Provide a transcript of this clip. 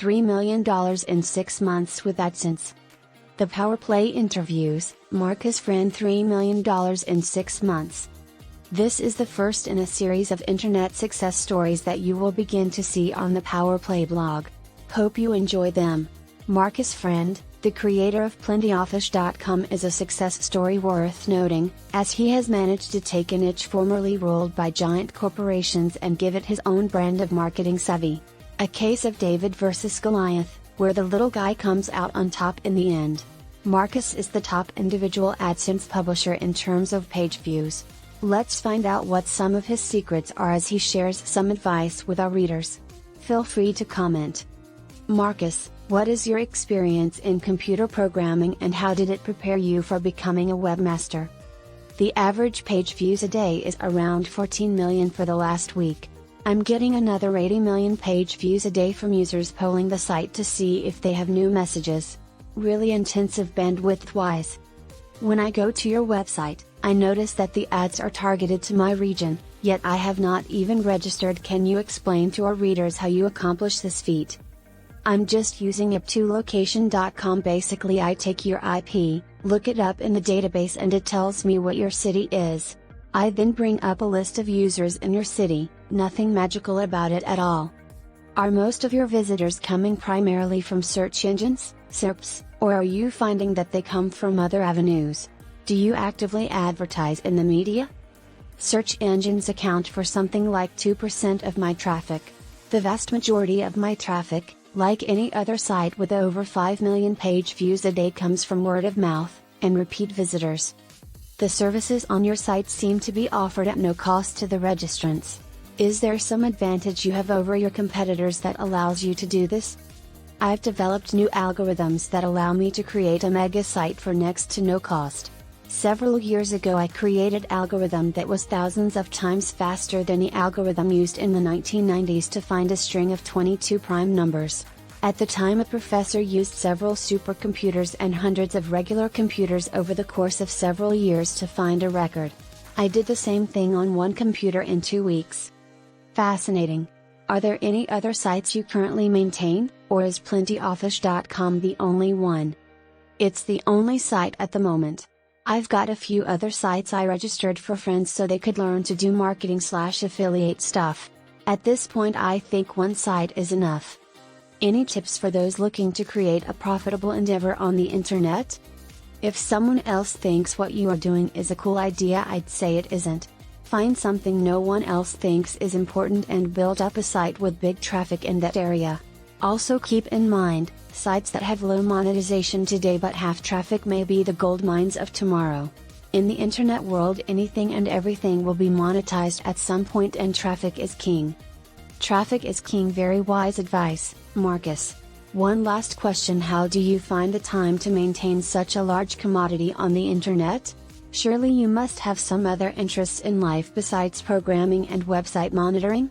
$3 million in 6 months with Adsense. The Power Play interviews, Marcus Friend $3 million in 6 months. This is the first in a series of internet success stories that you will begin to see on the Power Play blog. Hope you enjoy them. Marcus Friend, the creator of plentyoffish.com, is a success story worth noting, as he has managed to take a niche formerly ruled by giant corporations and give it his own brand of marketing savvy. A case of David versus Goliath, where the little guy comes out on top in the end. Marcus is the top individual AdSense publisher in terms of page views. Let's find out what some of his secrets are as he shares some advice with our readers. Feel free to comment. Marcus, what is your experience in computer programming and how did it prepare you for becoming a webmaster? The average page views a day is around 14 million for the last week. I'm getting another 80 million page views a day from users polling the site to see if they have new messages. Really intensive bandwidth-wise. When I go to your website, I notice that the ads are targeted to my region, yet I have not even registered. Can you explain to our readers how you accomplish this feat? I'm just using up2location.com. Basically, I take your IP, look it up in the database, and it tells me what your city is. I then bring up a list of users in your city, nothing magical about it at all. Are most of your visitors coming primarily from search engines, SERPs, or are you finding that they come from other avenues? Do you actively advertise in the media? Search engines account for something like 2% of my traffic. The vast majority of my traffic, like any other site with over 5 million page views a day, comes from word of mouth and repeat visitors. The services on your site seem to be offered at no cost to the registrants. Is there some advantage you have over your competitors that allows you to do this? I've developed new algorithms that allow me to create a mega site for next to no cost. Several years ago I created an algorithm that was thousands of times faster than the algorithm used in the 1990s to find a string of 22 prime numbers. At the time, a professor used several supercomputers and hundreds of regular computers over the course of several years to find a record. I did the same thing on one computer in 2 weeks. Fascinating. Are there any other sites you currently maintain, or is plentyoffish.com the only one? It's the only site at the moment. I've got a few other sites I registered for friends so they could learn to do marketing/affiliate stuff. At this point, I think one site is enough. Any tips for those looking to create a profitable endeavor on the internet? If someone else thinks what you are doing is a cool idea, I'd say it isn't. Find something no one else thinks is important and build up a site with big traffic in that area. Also keep in mind, sites that have low monetization today but have traffic may be the gold mines of tomorrow. In the internet world, anything and everything will be monetized at some point, and traffic is king. Traffic is king. Very wise advice, Marcus. One last question: how do you find the time to maintain such a large commodity on the internet? Surely you must have some other interests in life besides programming and website monitoring?